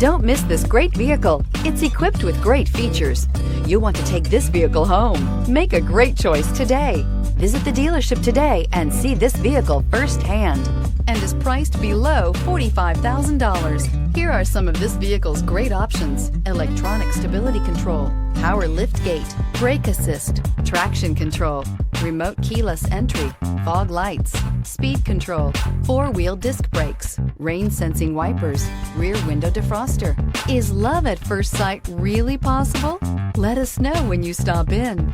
Don't miss this great vehicle. It's equipped with great features. You'll want to take this vehicle home. Make a great choice today. Visit the dealership today and see this vehicle firsthand, and is priced below $45,000. Here are some of this vehicle's great options: electronic stability control, power liftgate, brake assist, traction control, remote keyless entry, fog lights, speed control, four-wheel disc brakes, rain sensing wipers, rear window defroster. Is love at first sight really possible? Let us know when you stop in.